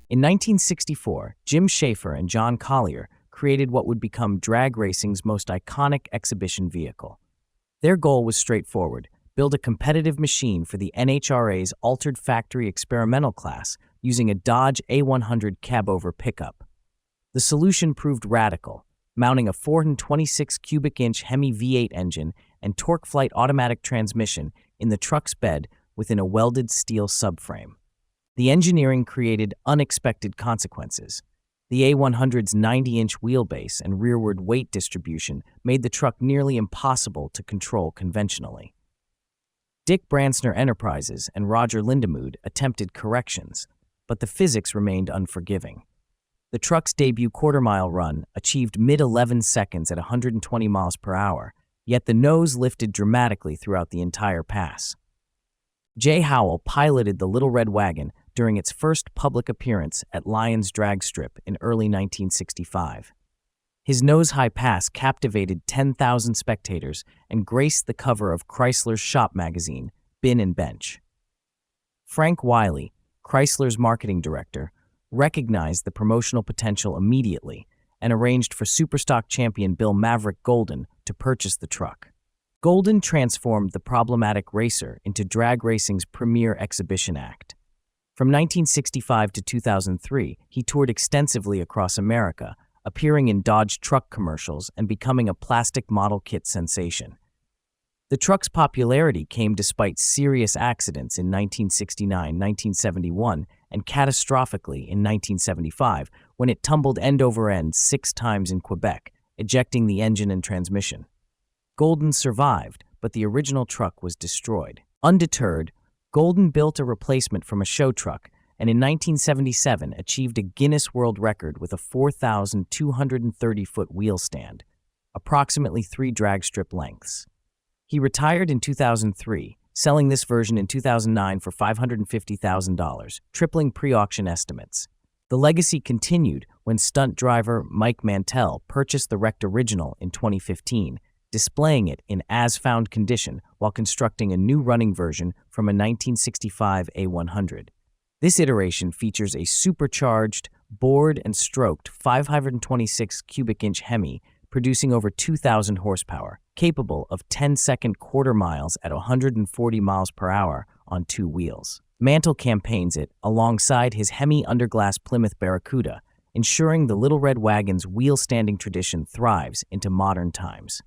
In 1964, Jim Schaefer and John Collier created what would become drag racing's most iconic exhibition vehicle. Their goal was straightforward: build a competitive machine for the NHRA's Altered Factory Experimental class using a Dodge A100 cab-over pickup. The solution proved radical, mounting a 426 cubic inch HEMI V8 engine and torque-flight automatic transmission in the truck's bed within a welded steel subframe. The engineering created unexpected consequences. The A100's 90-inch wheelbase and rearward weight distribution made the truck nearly impossible to control conventionally. Dick Bransner Enterprises and Roger Lindemood attempted corrections, but the physics remained unforgiving. The truck's debut quarter-mile run achieved mid-11 seconds at 120 miles per hour, yet the nose lifted dramatically throughout the entire pass. Jay Howell piloted the Little Red Wagon during its first public appearance at Lyons Drag Strip in early 1965. His nose-high pass captivated 10,000 spectators and graced the cover of Chrysler's shop magazine, Bin and Bench. Frank Wiley, Chrysler's marketing director, recognized the promotional potential immediately and arranged for Superstock champion Bill Maverick Golden to purchase the truck. Golden transformed the problematic racer into drag racing's premier exhibition act. From 1965 to 2003, he toured extensively across America, appearing in Dodge truck commercials and becoming a plastic model kit sensation. The truck's popularity came despite serious accidents in 1969, 1971, and catastrophically in 1975 when it tumbled end over end 6 times in Quebec, ejecting the engine and transmission. Golden survived, but the original truck was destroyed. Undeterred, Golden built a replacement from a show truck and in 1977 achieved a Guinness World Record with a 4,230-foot wheel stand, approximately 3 drag strip lengths. He retired in 2003, selling this version in 2009 for $550,000, tripling pre-auction estimates. The legacy continued when stunt driver Mike Mantel purchased the wrecked original in 2015, displaying it in as-found condition while constructing a new running version from a 1965 A100. This iteration features a supercharged, bored and stroked 526 cubic inch HEMI producing over 2,000 horsepower, capable of 10-second quarter miles at 140 miles per hour on 2 wheels. Mantel campaigns it alongside his HEMI underglass Plymouth Barracuda, ensuring the Little Red Wagon's wheel-standing tradition thrives into modern times.